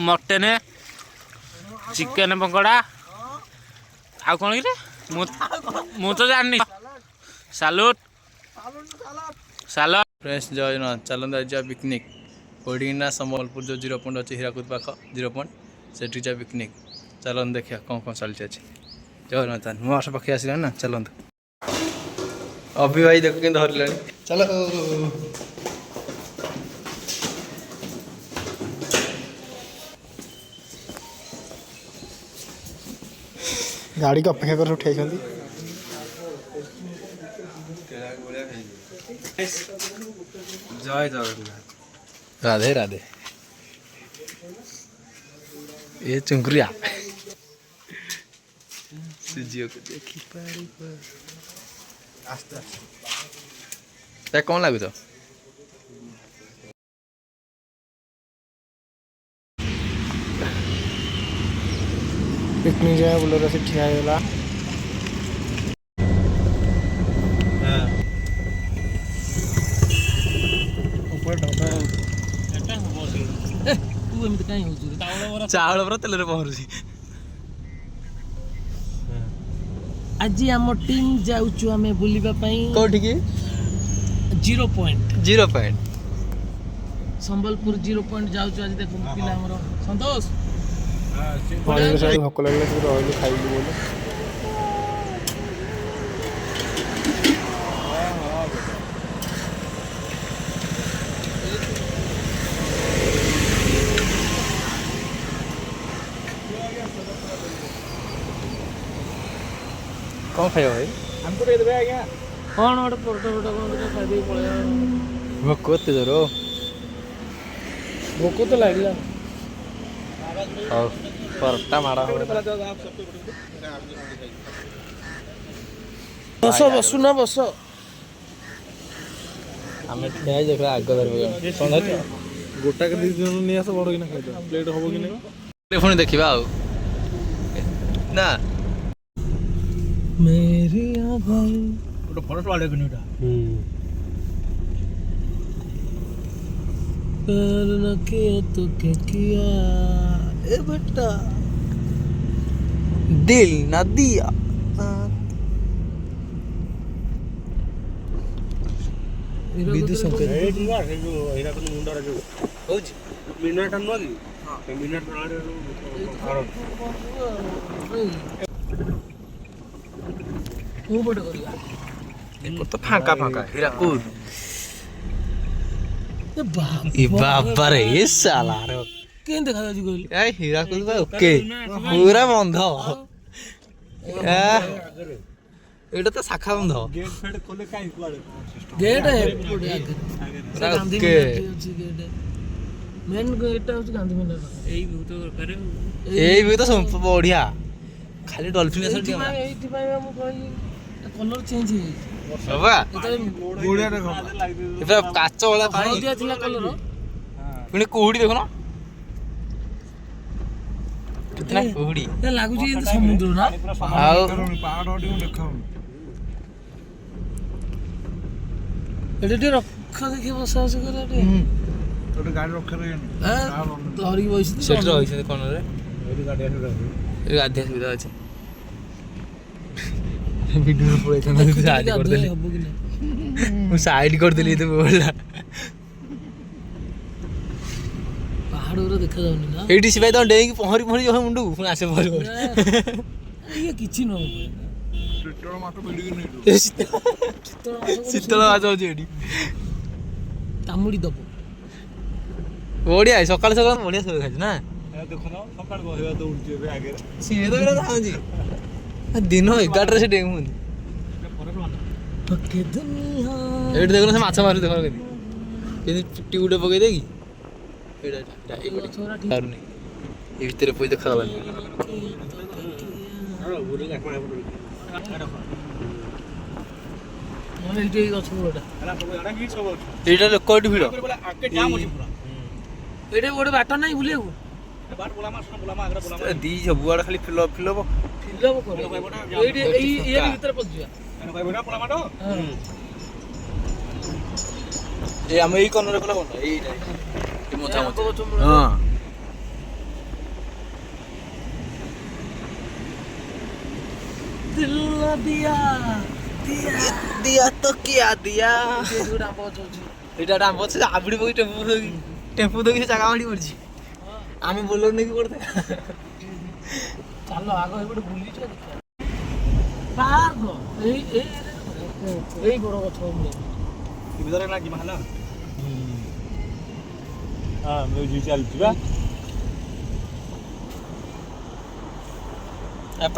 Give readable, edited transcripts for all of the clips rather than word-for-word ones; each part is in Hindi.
मटन चिकेन पकोड़ा आ कौन कि मु तो जानी सालुट सालट फ्रेंड्स जय जगन्नाथ चलते जा पिकनिक कोड़ीना संबलपुर जो 0 पॉइंट अच्छे हीराकुद पाख 0 पॉइंट से जा पिकनिक चलन देखिए कौन कौन चलती अच्छे जगन्नाथ नुआस पाखे आसा ना चलत अभी भाई देख कि धरला चलो गाड़ी को अपेक्षा कर उठाई जय जगन्नाथ राधे राधे ये चुंकुरिया सुजियो को देखी पारी आस्ते आस्ते कौन लागू तो पिकनिक जाए बोलोरा से ठिया होला ऊपर ढोटा एटा हो बसी तू एमते काई होजु चावल बरा तेल रे पहरुसी आज आम टीम जाऊचु आमे बुलिबा पई कोठी की 0 पॉइंट संबलपुर 0 पॉइंट जाऊचु आज देखो पिला हमरो संतोष भोक लगे रही खाइलु बोले कौन खाइयो भाई हमको दे देबे आज्ञा कौन ओटे पोरटा पोरटा कोन खाइ दे पळे भोक होते जरो भोक तो लागला और परटा मारा हो बस बसु ना बस हमें ठिया देख आग धर संध्या गोटा के 2 जन नहीं आस बड़ कि ना खाइ प्लेट होबो कि नहीं पुणी देखा ना मेरी आंखें गोटा फरस वाले कि नटा प्यार न किया तो क्या किया ए बेटा दिल ना दिया विद्युत संकेत ए दिवा से जो हीरा को मुंडा जो हो मिनट न की हां मिनट वो बड़ करिया देखो तो फांका फांका हीराकुद ए बाबा रे ये साला रे केन देखा जाजी कहली ए हीराकुद बा ओके पूरा बंध एटा तो शाखा बंध गेट फेड खोले काई कुआडे गेट है पुडे आगे Gandhi okay gate main gate है गांधी मिनट एई भी तो करे एई भी तो बढ़िया खाली डॉल्फिन असल दिया एई भाई हम कहि कलर चेंज है बाबा गोड़िया देखो इतना काच वाला पानी दिया थिला कलर पुणी कुहुड़ी देखो ना कितना कुहुड़ी ये लागु जी समुद्र ना आओ पहाड़ ओडी देखाऊ एडे रख देखि बसा बसा करे एडे तोटे गाड़ी रखे रे हां तोहरी बइस सेट रही से कोन रे एडी गाड़ी आसे रहे ए आध्या सुविधा अछि वीडियो पळे था मैं साइड कर देली हबो कि ना मैं साइड कर देली तो बोलला पहाड़ रो देखा जाउनी ना एडी सिवाय तो डेंगी पहरी पहरी जो मुंडू पुଣି आसे भर ये किछि न पेट्रोल मात्र बिल्डिंग नहीं शीतल माछ अछि एडी तामुडी दबो बढ़िया सकाळ सकाळ बढ़िया सब खाइ ना देखो ना सकाळ गहिवा दौड़ती है आगे सीधे तो इरा थाउजी दिन 11 से डेंग मुंदी पक्के दुनिया एडी देखो ना से माछ मारू देखो कदी ये टिटी उडे पके देगी एडा एडी छोरा ठीक मारू नहीं ये भीतर पोई देखा वाला बुरी का कोना मन एटी गछ बोडा अला सब एडा की सब एटा लोक कोडी भिडो आके जाम अछि पूरा एटे गोडे बाट नाही बुलियो बाट बोलामा आगरा बोलामा दी सबुआड खाली फिलो फिलो फिल्लो को एटी ये भीतर पजिया एनो भाई बोला बोलामा तो ए हम एई कोन रे कोन एई ए मोथा मोथा हां दिल न दिया दिया तो क्या दिया ଏଇଟା ବହୁତ ଅଛି ଏଇଟା ଗୋଟେ ଆମ୍ବ ଅଛି ଆବୁଡ଼ି ପକେଇ ଟେମ୍ପୁ ଧୋଇ ଜାଗା ମାଡ଼ି ପଡ଼ିଛି ଆମେ ବୋଲର ନେଇକି ପଡ଼ିଥା ଚାଲ ଆଗ ଏପଟେ ବୁଲିଛୁ ଦେଖିବା ପାର୍କ ଏଇ ବଡ଼ ଗଛ ଭିତରେ ନା ଯିବା ହେଲା ହଁ ମ୍ୟୁଜିକ୍ ଚାଲିଛି ବା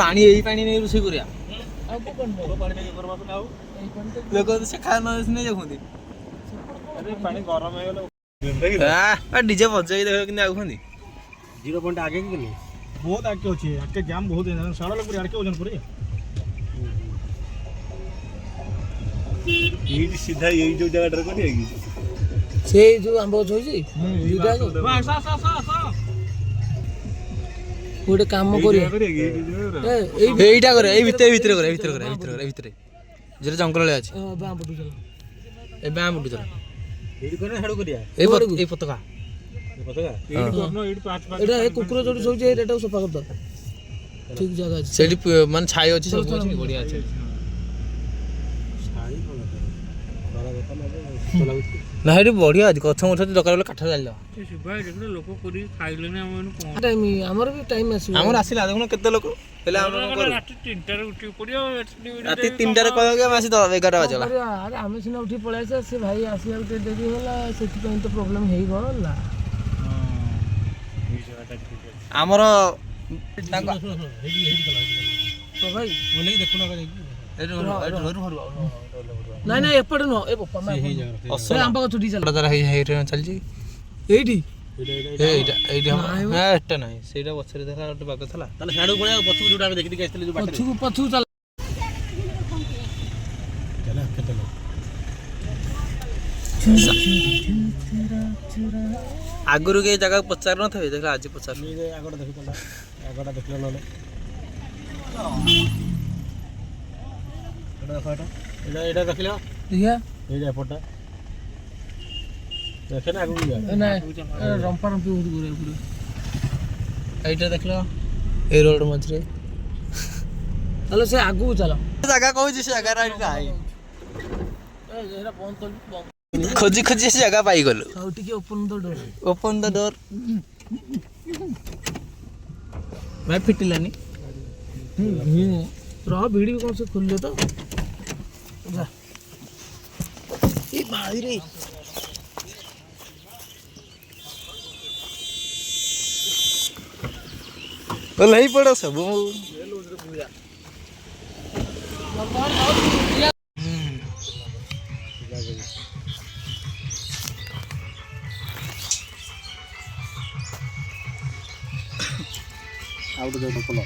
ପାଣି ଏଇ ପାଣି ନେଇ ରୋଷେଇ କରିବା ଆଉ କୋଉ ପାଣି ନେଇ କରିବା ନା ଆଉ ଏଇ ପାଣି ତ ଲୋକ ସେ ଖାଇବା ନ ନେଇ ଯାଉଛନ୍ତି पानी गरम हो डीजे बजाई देख कि आउखंदी 0 पॉइंट आगे के लिए बहुत आगे अच्छे आगे जाम बहुत है सारा लोग पूरे आगे ओजन पूरे ये सीधा यही जो जगह डर को नहीं ସେ ଯୋଉ ଆମ୍ବ ଗଛ ହେଇଛି ଦିଟା ଗୋଟେ କାମ କରିବା ଏଇଟା करे ଏଇ ଭିତରେ ଭିତରେ ଯେରେ ଜଙ୍ଗଲ ଅଛି ଆମ୍ବ ଟୁ ଚାଲ ଏବେ ଆମେ ଉଠୁ ଚଲ ଏଇଠି କରେ ହେଡୁ କରିଆ ଏଇ ପତାକା ପତାକା ଏଇଠି କରନ ଏଇଠି 5 ଏଟା ଏ କୁକୁର ଯୋଉଠି ଶୋଇଛି ଏଟାକୁ ସଫା କରିଦ ଠିକ ଜାଗା ଅଛି ସେଇଠି ମାନେ ଛାଇ ଅଛି ସବୁ ଅଛି ବଢିଆ ଅଛି ଛାଇ କୋନ ବାରା କଥା ନା ନା ଏଠି ବଢିଆ ଅଛି ଗଛ ଗଛ ଦରକାର ହେଲେ କାଠ ଜାଳି ଦବା ଭାଇ ଦେଖୁନ ଲୋକ କରି ଖାଇଲେନି ଆମେ ଟାଇମ ଆମର ବି ଟାଇମ ଆସିବ ଆମର ଆସିଲା ଦେଖୁନ କେତେ ଲୋକ ହେଲେ ଆମେ କଣ କରୁ ରାତି 3ଟାରେ ଉଠି ପଡିବ ରାତି 3ଟାରେ କହିବାକୁ ଆମେ ଆସି 11ଟା ବାଜିଲା ଆରେ ଆମେ ସିନା ଉଠି ପଳେଇ ଆସିବା ସେ ଭାଇ ଆସିବାକୁ ଟିକେ ଡେରି ହେଲା ସେଥିପାଇଁ ତ ପ୍ରୋବ୍ଲେମ ହେଇଗଲା ଆମର ତ ଭାଇ ବୋଲେ ଦେଖୁନ ନାଇଁ ନାଇଁ ଏପଟେ ନୁହଁ ଏ ବୋପା ମା ଆମ୍ବ ଗଛ ଉଠି ଚାଲ ଚାଲିଛି ଏଇଠି ଏଇଟା ଏଟା ନାହିଁ ସେଇଟା ପଛରେ ଦେଖା ଗୋଟେ ବାଗ ଥିଲା ତାହେଲେ ହେଡୁ ପଳେଆ ପଛକୁ ଯୋଉଟା ଆମେ ଦେଖି ଆସିଥିଲେ ଯୋଉ ବାଟରେ ପଛକୁ ଚାଲ ଚାଲ କେତେ ଲୋକ ଆଗରୁ କେହି ଜାଗାକୁ ପଚାରୁ ନଥିବେ ଦେଖିଲା ଆଜି ପଚାରୁ ଆଗଟା ଦେଖିଥିଲା ଆଗଟା ଦେଖିଲା ନହେଲେ ଏଇଟା ଦେଖିଲ ଦେଖିଆ ଏଇଟା ଏପଟଟା ଦେଖେ ନା ଆଗକୁ ଯିବା ନାଇଁ ରମ୍ପା ରମ୍ପି ବହୁତ କରିବାକୁ ପଡ଼ିବ ଏଇଟା ଦେଖିଲ ଏଇ ରୋଡ ମଝିରେ ତାହେଲେ ସେ ଆଗକୁ ଚାଲ ଜାଗା କହୁଛି ସେ ଜାଗାରେ ନାହିଁ ଏଇଟା ବନ୍ଦ ଖୋଜି ଖୋଜି ସେ ଜାଗା ପାଇଗଲୁ ଆଉ ଟିକେ ଓପନ ଦ ଡୋର ଓପନ ଦ ଡୋର ଭାଇ ଫିଟିଲାନି ରହ ଭିଡ଼ି ବି କ'ଣ ସେ ଖୋଲିଲେ ତ ଯା ଏ ଭାଇ ରେ ଓହ୍ଲାଇ ପଡ ସବୁ ଆଉ ଗୋଟେ ଯୋଉ କଲ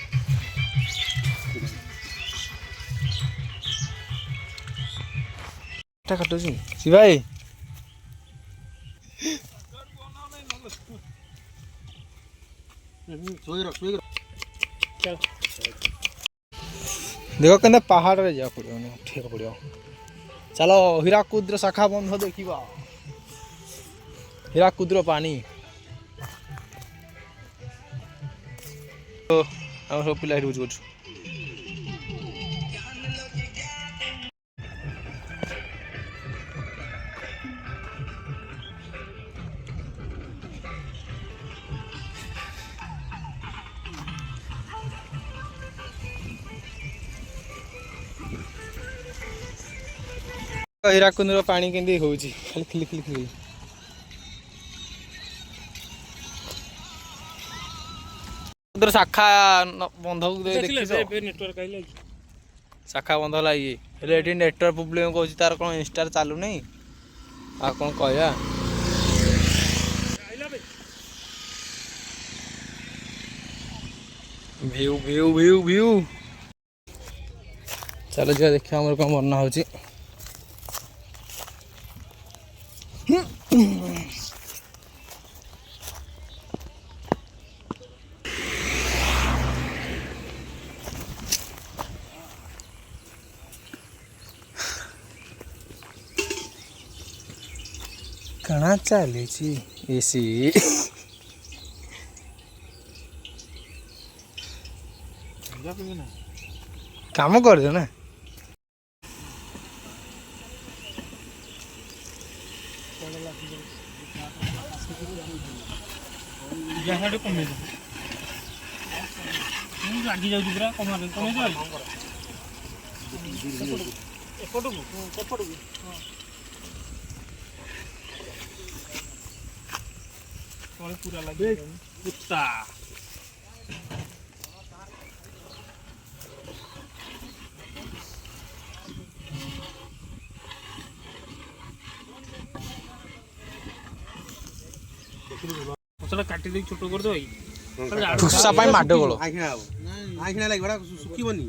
କାଟୁଛି ଶିବାଇ देखो कहते पहाड़ रे जा पड़ो ठीक पड़ो चलो हीराकुद्र शाखा बंध देखा हीराकुद्र पानी आम सब पिला बुझ हीराकुंड पानी केंदी होउची खाली खिली खिली खिली उधर शाखा बंधक देखिले बे नेटवर्क आइला शाखा बंध होला ये हेले एठी नेटवर्क प्रॉब्लम कहूची तार कोन इंस्टा चालू नहीं आ कोन कहया व्यू व्यू व्यू व्यू चलो जा देखिया हमर कोन बन्ना होची कणा चली एसी काम कर दो ना ଗ୍ୟାସ୍ କମେଇ ଦେବୁ ଲାଗି ଯାଉଛି ପୁରା କମେଇ ଏପଟକୁ ପୁରା ଲାଗି କୁତ୍ତା ମସଲା କାଟି ଦେଇକି ଛୋଟ କରିଦେବ ଫୁସା ପାଇଁ ମାଡ ଗୋଳ ଆଇଖିଣା ଲାଗି ବଡ ଶୁଖିବନି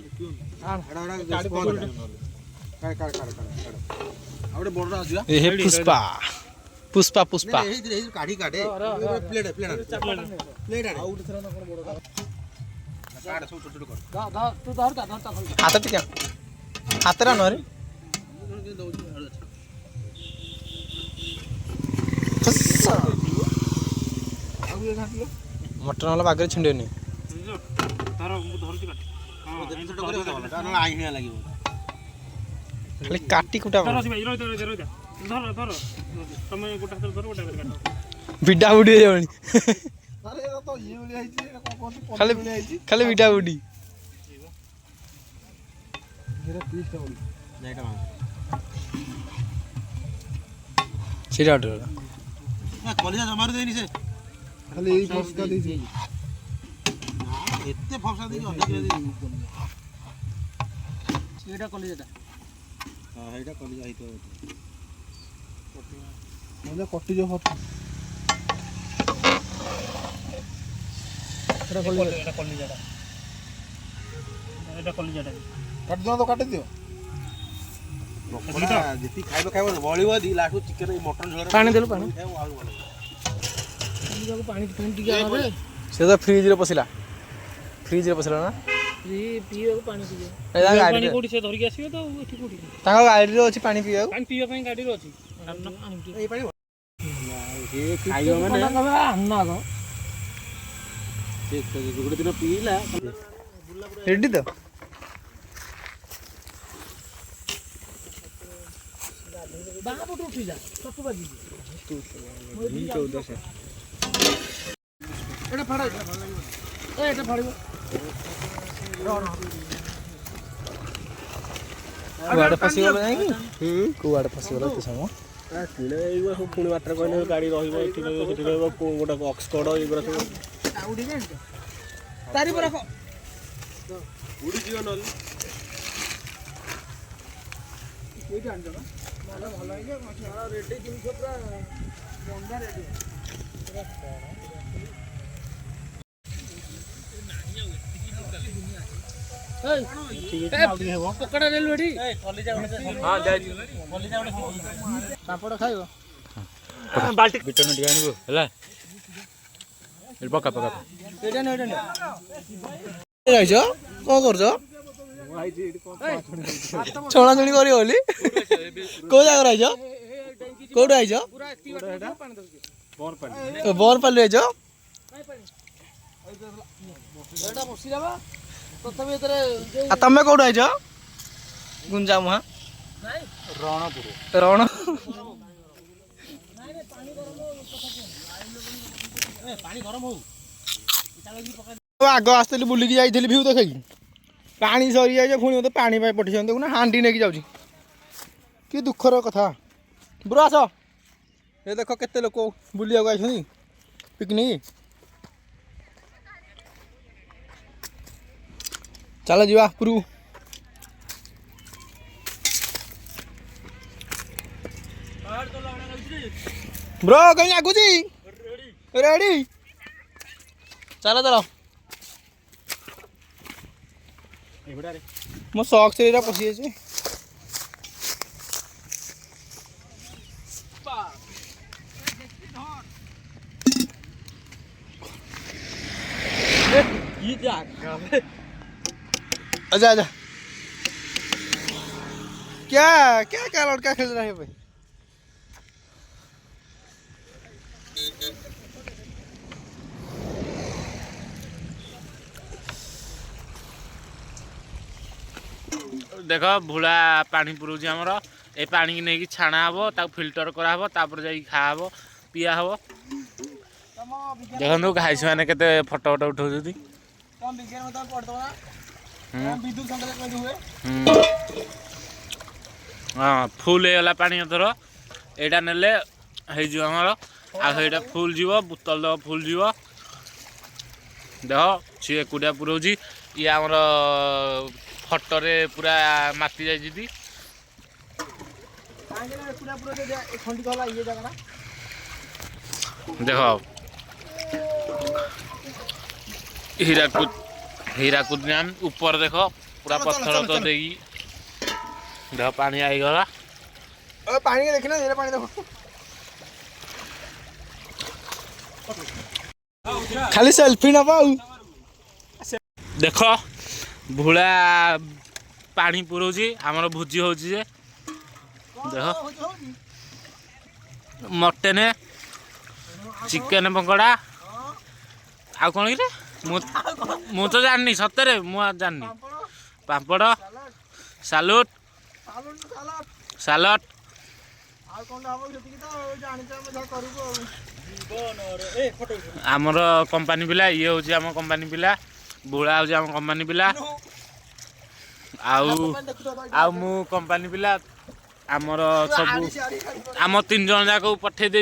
ଗୋଟେ ବଡ ଆସିବା ଏ ପୁଷ୍ପା ପୁଷ୍ପା ପୁଷ୍ପା କାଢି କାଢେ ପ୍ଲେଟ ପ୍ଲେଟ ପ୍ଲେଟ ଆଉ ଗୋଟେ ଥର କଣ ବଡ କାଢ ସବୁ ଛୋଟ ଛୋଟ କର ତୁ ଧର ହାତ ଟିକେ ହାତରେ ନରେ ମଟନ ହେଲା ବାଗରେ ଛିଣ୍ଡେନି ଆଇଖିଣା ଲାଗିବ ଖାଲି କାଟି କୁଟା ତମେ ଗୋଟେ ହାତରେ ଧର ଗୋଟେ ହାତରେ କାଟ ଭିଡା ବୁଡି ହେଇଯାବଣି ଖାଲି ଖାଲି ଭିଡା ବୁଡି ସେଇଟା କଲିଜା ଜମାରୁ ଦେଇନି ସେ ଖାଲି ଏଇ ଫସକା ଦେଇଛି ଏତେ ଫସା ଦେଇକି ଅଧିକ ଦେଇଛି ସେଇଟା କଲିଜାଟା ହଁ ଏଇଟା କଲିଜା ହେଇଥିବ ନହେଲେ କଟିଯିବ ଫଟ ସେଇଟା କଲିଜା ଏଇଟା କଲିଜାଟା ଏଇଟା କଲିଜାଟା କାଟିଦିଅ ତ କାଟିଦିଅ ଯେତିକି ଖାଇବ ଖାଇବ ବଳିବ ଦି ଲାଷ୍ଟକୁ ଚିକେନ ମଟନ ଝୋଳରେ ପାଣି ଦେଲୁ ପାଣି ଖାଇବ ଆହୁରି ଭଲ କଲିଜାକୁ ପାଣି ଟିକେ ଆଣରେ ସେ ତ ଫ୍ରିଜରେ ପଶିଲା ନା ପିଇବାକୁ ପାଣି ପିଇବ ପାଣି କୋଉଠି ସେ ଧରିକି ଆସିବେ ତ ଏଠି କୋଉଠି ତାଙ୍କ ଗାଡ଼ିରେ ଅଛି ପାଣି ପିଇବାକୁ ପାଣି ପିଇବା ପାଇଁ ଗାଡ଼ିରେ ଅଛି ଏଇ ପାଣି ଖାଇବ ମାନେ ଗୋଟେ ଦିନ ପିଇଲା ରେଡି ତ ବାହା ପଟୁ ଉଠିଯା ଚଟୁ ବାଜି ଏଟା ଫାଡ଼ ଏଟା ଫାଡ଼ିବ କୁଆଡ଼େ ଫସିଗଲା ଯାଇକି କୁଆଡ଼େ ଫସିଗଲା ଏତେ ସମୟ କିଣା ଏଇଗୁଡ଼ା ସବୁ ପୁଣି ବାଟରେ କହିଲେ ଗାଡ଼ି ରହିବ ଏଠି ରହିବ ସେଠି ରହିବ ଗୋଟେ ଅକ୍ସକଡ଼ ଏଇଗୁଡ଼ା ସବୁ ତାରି ପରା ଉଡ଼ିଯିବ ନହେଲେ ଏଇଠି ଆଣିଛ ନା ଭଲ ଭଲ ହେଇଯିବ ରେଡ଼ି ଜିନିଷ ପୁରା ବନ୍ଧା ରେଡ଼ି ପକଡ଼ା ନେଲୁ ଏଠି ପାମ୍ପଡ଼ ଖାଇବ ବାଲ୍ଟି ବିଟନ ଟିକେ ଆଣିବୁ ହେଲା ପକା ପକା ଏଇଟା ନେ ରହିଛ କ'ଣ କରୁଛ ଛଣାଛଣି କରିବ ବୋଲି କୋଉ ଜାଗାରେ ଆଇଛ କୋଉଠୁ ଆଇଛ ବରପାଲି ଆଇଛ ଆଉ ତମେ କୋଉଠୁ ଆଇଛ ଗୁଞ୍ଜା ମୁହାଁ ରଣ ଆଗ ଆସିଥିଲି ବୁଲିକି ଯାଇଥିଲି ଭିଉ ଦେଖେଇକି ପାଣି ସରିଯାଇଛି ପୁଣି ମୋତେ ପାଣି ପାଇଁ ପଠେଇଛନ୍ତି ଦେଖୁନା ହାଣ୍ଡି ନେଇକି ଯାଉଛି କି ଦୁଃଖର କଥା ବ୍ରୋ ଆସ ଏ ଦେଖ କେତେ ଲୋକ ବୁଲିବାକୁ ଆଇଛନ୍ତି ପିକନିକ୍ ଚାଲ ଯିବା ଉପରକୁ ବ୍ରୋ କहीं ଆଗୁଛି ରେଡି ଚାଲ ଚାଲ ମୋ ସକ୍ସ ଏଇଟା ପଶିଯାଇଛି अच्छा अच्छा क्या क्या क्या लड़का खेल रहा है भाई देख भुला पानी पुरोजी आमर ए पानी की नहीं छाणा हम ताक फिल्टर कराहब तापर जाई खाहब पिया हब देखो घाईस मैंने केते फोटो फोटो उठाउछथि तुम विज्ञान में पढ़तो ना विद्युत संकेत कैसे हुए हाँ फुल होगा पानी एथर एटा नेले आमर आटा फुल जीव बोतल दब फुल जीव देख सी एकुटिया पुरोजी ये आमर फटरे पूरा माती जाइए देख हीराकुद डैम ऊपर देख पूरा पत्थर तो देगी देख पानी आईगला पानी के देखना ये पानी देखो खाली सेल्फी ना पाऊ देख भुला पानी पुरोजी आमर भोजी होची जे देख मटन चिकेन पकड़ा आ कौन कि मु तो जाननी सतरे मु जाननी पापड़ सालुट सालट आमर कंपनी पिला ये हूँ आम कंपनी पिला बुढ़ा हूँ आम कंपनी पिला आउ मु कंपनी पिला आमर सब आम 3 जन जाक पठे दे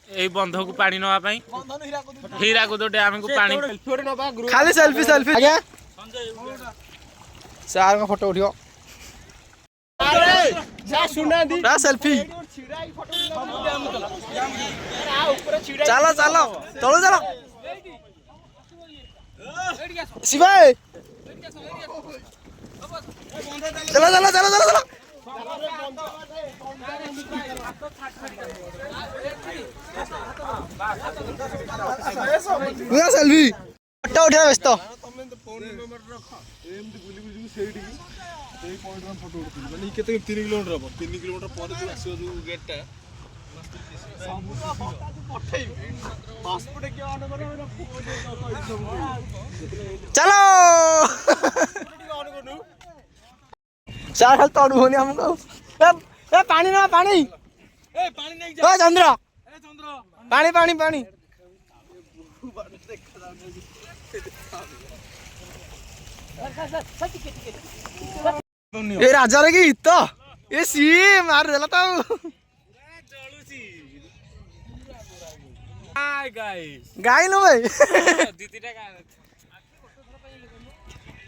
यही बंध को पानी नापी हीराकुद डैम को पानी खाली सेल्फी सेल्फी आज्ञा सार का फोटो उठियो सेल्फी चलो चलो चलो चलो शिवा चलो चलो चलो चलो चलो सेल्फी फोटो उठा व्यस्त केते 3 किलोमीटर हम 3 किलोमीटर पर जो आसो जो गेट टा चलो चार हाल तोड़ू होनी हमको ए पानी ना पानी ए पानी नहीं जा ओ चंद्र ए चंद्र पानी पानी पानी ये राजा रे की तो ये सी मार देला तो हाय गाइस गाय नो भाई दीदीटा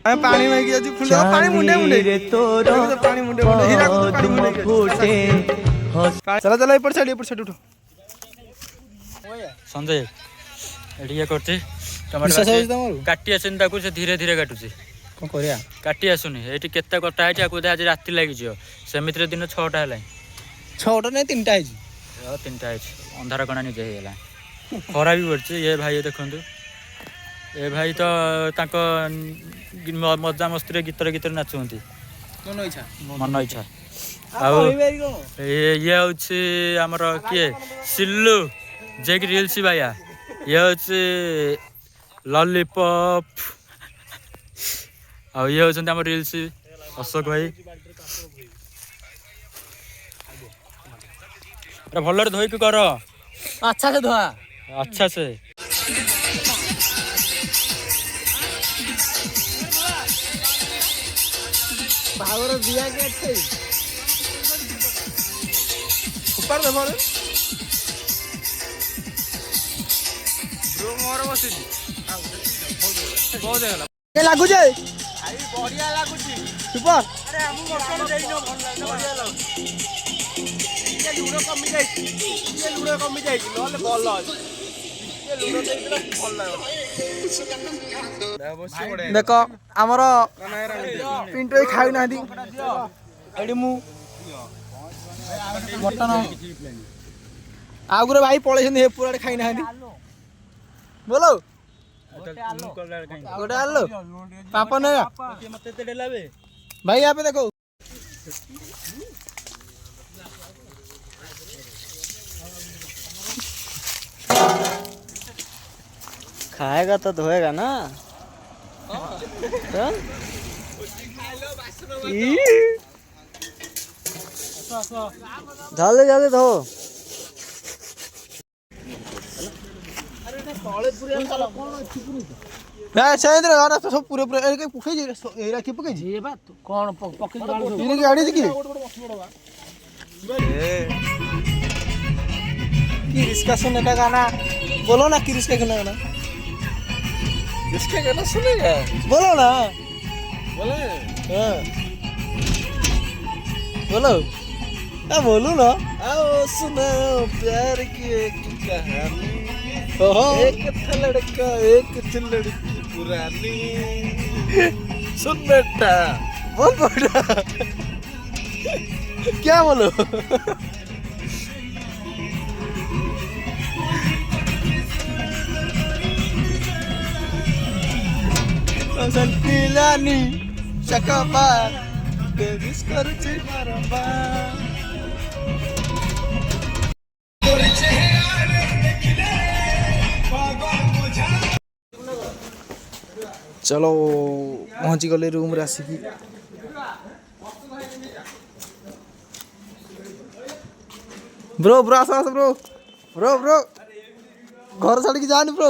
हम पानी में गया जी फुल पानी मुंडे मुंडे पानी मुंडे मुंडे हीरा को पानी मुंडे फुटे चला चला ऊपर साइड उठो संजय एडिया करते टमाटर काटी आसन ताकू से धीरे धीरे काटुची कौन करिया काटी आसुनी एठी केत्ता कटा है आकु आज राति लागि जियो सेमित्र दिन 6टा हला 6टा नहीं 3टा है जी 3टा है अंधार कणा निजे हेला खरा भी पड़ছে ये भाई देखंतु ए भाई तो ताको मजा मस्ती गीतर नाचुंती मन इच्छा ये हूँ आमर किए सिल्लू जे कि रील्स भाइया ये हूँ लॉलीपॉप आ ये हूँ आम रील्स अशोक भाई भल धोई कर अच्छा से धोआ अच्छा से भावर दिया के थे ऊपर दे बोल ब्रो मोर बसी बहुत देला के लागु जे आई बढ़िया लागुची ऊपर अरे हम वर्तन देई न भल बढ़िया लागु ये लूडो कमी जाई ये लूडो कमी जाई नले भल ये लूडो देइला भल लागो देखो आमर पिंटो खाई ना दी एडी मु मटन आगुरे भाई पळे हे पूरा खाई ना दी बोलो गोटे आलो पापा ने मते देला बे भाई यहाँ पे देखो खाएगा तो धोएगा ना झाले झाले धो ସେମିତି ସବୁ ପୁରା ପୁରା ପକେଇଛି ଏଇରା କିଏ ପକେଇଛି କଣ ପକେଇ ଏଇରା କିଏ ଆଣିଛି କି रिस्का सुनने का गाना बोलो ना कि रिस्का गाना गाना इसके गाना सुनेगा बोलो ना बोले हाँ बोलो बोलो ना आओ सुनाओ प्यार की एक कहानी ओहो एक था लड़का एक थी लड़की पुरानी सुन बेटा बोल बेटा क्या बोलो Pilani cakapan Bebis karuci maramba चलो पहुँची गले रूम रे आसिकी ब्रो ब्रो आस ब्रो ब्रो ब्रो घर छाड़ी जानी ब्रो